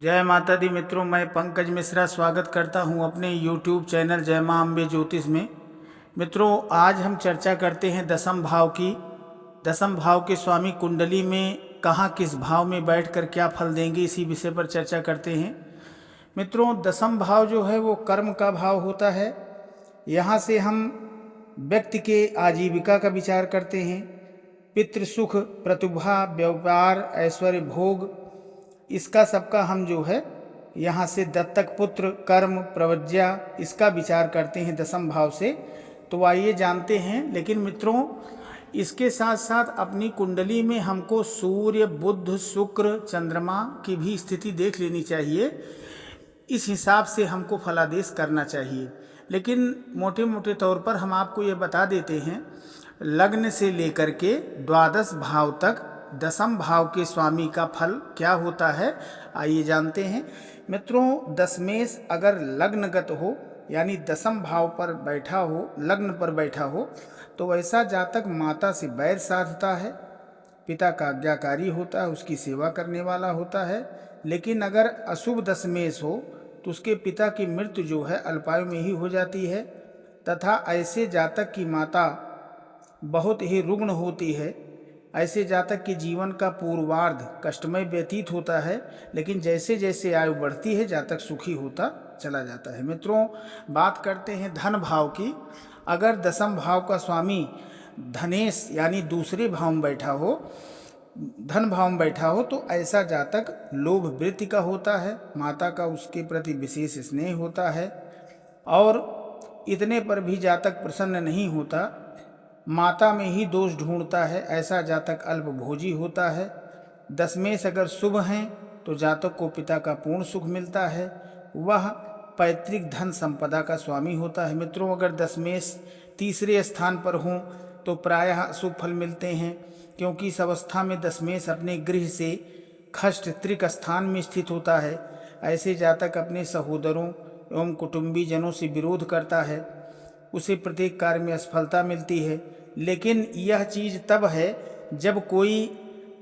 जय माता दी मित्रों, मैं पंकज मिश्रा स्वागत करता हूं अपने YouTube चैनल जय मां अम्बे ज्योतिष में। मित्रों, आज हम चर्चा करते हैं दसम भाव की। दसम भाव के स्वामी कुंडली में कहाँ किस भाव में बैठकर क्या फल देंगे, इसी विषय पर चर्चा करते हैं। मित्रों, दसम भाव जो है वो कर्म का भाव होता है। यहाँ से हम व्यक्ति के आजीविका का विचार करते हैं। पितृ सुख, प्रतिभा, व्यापार, ऐश्वर्य, भोग, इसका सबका हम जो है यहाँ से दत्तक पुत्र, कर्म, प्रवज्या, इसका विचार करते हैं दसम भाव से। तो आइए जानते हैं। लेकिन मित्रों, इसके साथ साथ अपनी कुंडली में हमको सूर्य, बुध, शुक्र, चंद्रमा की भी स्थिति देख लेनी चाहिए। इस हिसाब से हमको फलादेश करना चाहिए। लेकिन मोटे मोटे तौर पर हम आपको ये बता देते हैं, लग्न से लेकर के द्वादश भाव तक दसम भाव के स्वामी का फल क्या होता है, आइए जानते हैं। मित्रों, दशमेश अगर लग्नगत हो, यानी दसम भाव पर बैठा हो, लग्न पर बैठा हो, तो ऐसा जातक माता से बैर साधता है, पिता का आज्ञाकारी होता है, उसकी सेवा करने वाला होता है। लेकिन अगर अशुभ दशमेश हो तो उसके पिता की मृत्यु जो है अल्पायु में ही हो जाती है, तथा ऐसे जातक की माता बहुत ही रुग्ण होती है। ऐसे जातक के जीवन का पूर्वार्ध कष्टमय व्यतीत होता है, लेकिन जैसे जैसे आयु बढ़ती है जातक सुखी होता चला जाता है। मित्रों, बात करते हैं धन भाव की। अगर दसम भाव का स्वामी धनेश यानी दूसरे भाव में बैठा हो, धन भाव में बैठा हो, तो ऐसा जातक लोभ वृत्ति का होता है, माता का उसके प्रति विशेष स्नेह होता है, और इतने पर भी जातक प्रसन्न नहीं होता, माता में ही दोष ढूंढता है। ऐसा जातक अल्पभोजी होता है। दशमेश अगर शुभ हैं तो जातक को पिता का पूर्ण सुख मिलता है, वह पैतृक धन संपदा का स्वामी होता है। मित्रों, अगर दशमेश तीसरे स्थान पर हों तो प्रायः अशुभ फल मिलते हैं, क्योंकि इस अवस्था में दशमेश अपने गृह से खष्ट त्रिक स्थान में स्थित होता है। ऐसे जातक अपने सहोदरों एवं कुटुंबी जनों से विरोध करता है, उसे प्रत्येक कार्य में असफलता मिलती है। लेकिन यह चीज़ तब है जब कोई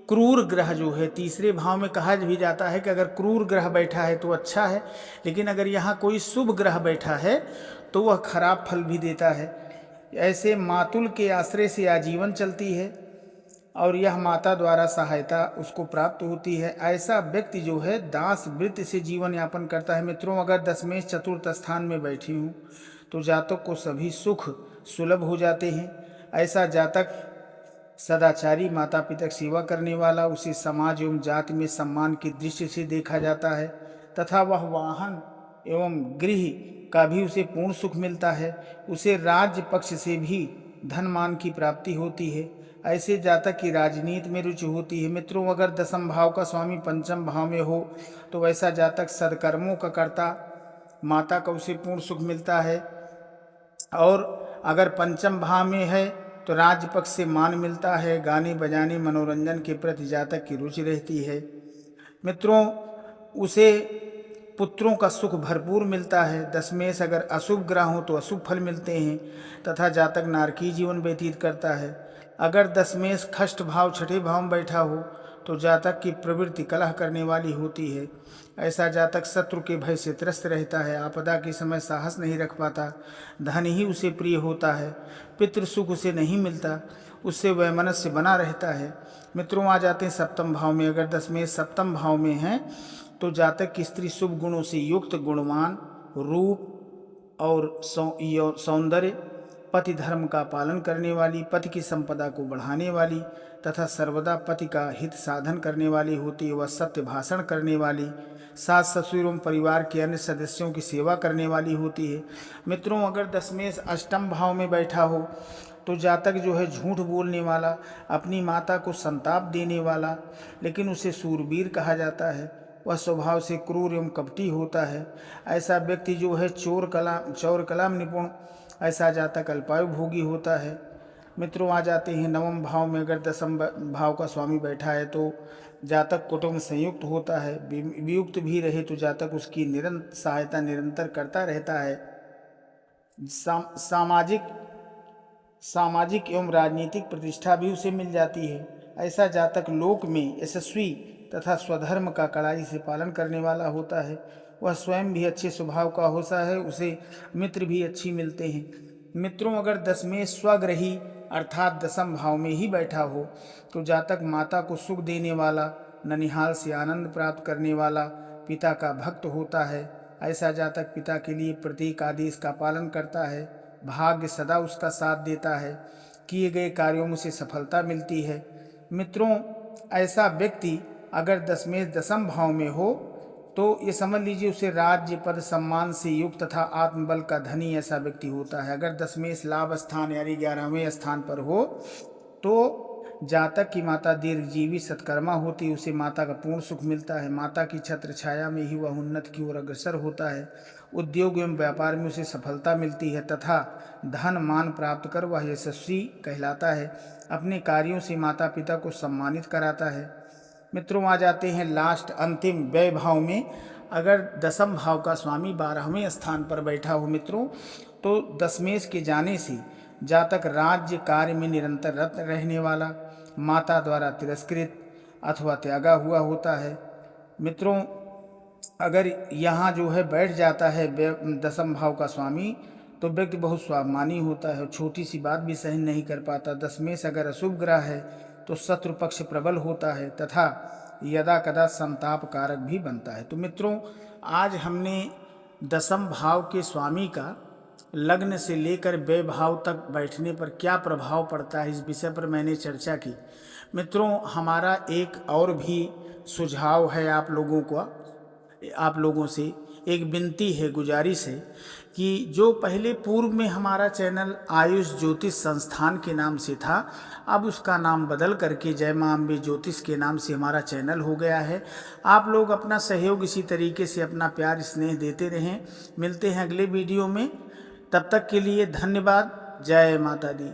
क्रूर ग्रह जो है, तीसरे भाव में कहा भी जाता है कि अगर क्रूर ग्रह बैठा है तो अच्छा है, लेकिन अगर यहाँ कोई शुभ ग्रह बैठा है तो वह खराब फल भी देता है। ऐसे मातुल के आश्रय से आजीवन चलती है और यह माता द्वारा सहायता उसको प्राप्त होती है। ऐसा व्यक्ति जो है दास वृत्ति से जीवन यापन करता है। मित्रों, अगर दशमेश चतुर्थ स्थान में बैठी हूँ तो जातक को सभी सुख सुलभ हो जाते हैं। ऐसा जातक सदाचारी, माता पिता की सेवा करने वाला, उसे समाज एवं जाति में सम्मान की दृष्टि से देखा जाता है, तथा वह वाहन एवं गृह का भी उसे पूर्ण सुख मिलता है। उसे राज्य पक्ष से भी धन मान की प्राप्ति होती है। ऐसे जातक की राजनीति में रुचि होती है। मित्रों, अगर दसम भाव का स्वामी पंचम भाव में हो तो वैसा जातक सदकर्मों का कर्ता, माता का उसे पूर्ण सुख मिलता है। और अगर पंचम भाव में है तो राज्य पक्ष से मान मिलता है, गाने बजाने मनोरंजन के प्रति जातक की रुचि रहती है। मित्रों, उसे पुत्रों का सुख भरपूर मिलता है। दशमेश अगर अशुभ ग्रह हो तो अशुभ फल मिलते हैं, तथा जातक नारकीय जीवन व्यतीत करता है। अगर दशमेश खष्ट भाव छठे भाव में बैठा हो तो जातक की प्रवृत्ति कलह करने वाली होती है। ऐसा जातक शत्रु के भय से त्रस्त रहता है, आपदा के समय साहस नहीं रख पाता, धन ही उसे प्रिय होता है, पितृ सुख उसे नहीं मिलता, उससे वैमनस्य बना रहता है। मित्रों, आ जाते हैं सप्तम भाव में। अगर दशमेश सप्तम भाव में है तो जातक की स्त्री शुभ गुणों से युक्त, गुणवान, रूप और सौंदर्य, पति धर्म का पालन करने वाली, पति की संपदा को बढ़ाने वाली तथा सर्वदा पति का हित साधन करने वाली होती है। वह सत्य भाषण करने वाली, सास ससुर एवं परिवार के अन्य सदस्यों की सेवा करने वाली होती है। मित्रों, अगर दशमेश अष्टम भाव में बैठा हो तो जातक जो है झूठ बोलने वाला, अपनी माता को संताप देने वाला, लेकिन उसे सूरवीर कहा जाता है। वह स्वभाव से क्रूर एवं कपटी होता है। ऐसा व्यक्ति जो है चौर कला में निपुण, ऐसा जातक अल्पायु भोगी होता है। मित्रों, आ जाते हैं नवम भाव में। अगर दसम भाव का स्वामी बैठा है तो जातक कुटुंब संयुक्त होता है। वियुक्त भी रहे तो जातक उसकी निरंतर सहायता निरंतर करता रहता है। सामाजिक एवं राजनीतिक प्रतिष्ठा भी उसे मिल जाती है। ऐसा जातक लोक में यशस्वी तथा स्वधर्म का कड़ाई से पालन करने वाला होता है। वह स्वयं भी अच्छे स्वभाव का होता है, उसे मित्र भी अच्छी मिलते हैं। मित्रों, अगर दशमेश स्वग्रही अर्थात दसम भाव में ही बैठा हो तो जातक माता को सुख देने वाला, ननिहाल से आनंद प्राप्त करने वाला, पिता का भक्त होता है। ऐसा जातक पिता के लिए प्रत्येक आदेश का पालन करता है। भाग्य सदा उसका साथ देता है, किए गए कार्यों में उसे सफलता मिलती है। मित्रों, ऐसा व्यक्ति अगर दशमेश दसम भाव में हो तो ये समझ लीजिए उसे राज्य पद सम्मान से युक्त तथा आत्मबल का धनी ऐसा व्यक्ति होता है। अगर दशमेश लाभ स्थान यानी 11वें स्थान पर हो तो जातक की माता दीर्घजीवी सत्कर्मा होती, उसे माता का पूर्ण सुख मिलता है। माता की छत्र छाया में ही वह उन्नति की ओर अग्रसर होता है। उद्योग एवं व्यापार में उसे सफलता मिलती है तथा धन मान प्राप्त कर वह यशस्वी कहलाता है। अपने कार्यों से माता पिता को सम्मानित कराता है। मित्रों, आ जाते हैं लास्ट अंतिम व्यय भाव में। अगर दसम भाव का स्वामी 12वें स्थान पर बैठा हो मित्रों, तो दशमेश के जाने से जातक राज्य कार्य में निरंतर रत रहने वाला, माता द्वारा तिरस्कृत अथवा त्यागा हुआ होता है। मित्रों, अगर यहाँ जो है बैठ जाता है दसम भाव का स्वामी तो व्यक्ति बहुत स्वाभिमानी होता है और छोटी सी बात भी सहन नहीं कर पाता। दशमेश अगर अशुभ ग्रह है तो शत्रु पक्ष प्रबल होता है तथा यदा कदा संताप कारक भी बनता है। तो मित्रों, आज हमने दसम भाव के स्वामी का लग्न से लेकर व्यय भाव तक बैठने पर क्या प्रभाव पड़ता है, इस विषय पर मैंने चर्चा की। मित्रों, हमारा एक और भी सुझाव है आप लोगों से एक विनती है, गुजारिश है कि जो पहले पूर्व में हमारा चैनल आयुष ज्योतिष संस्थान के नाम से था, अब उसका नाम बदल करके जय मां अम्बे ज्योतिष के नाम से हमारा चैनल हो गया है। आप लोग अपना सहयोग इसी तरीके से अपना प्यार स्नेह देते रहें। मिलते हैं अगले वीडियो में, तब तक के लिए धन्यवाद। जय माता दी।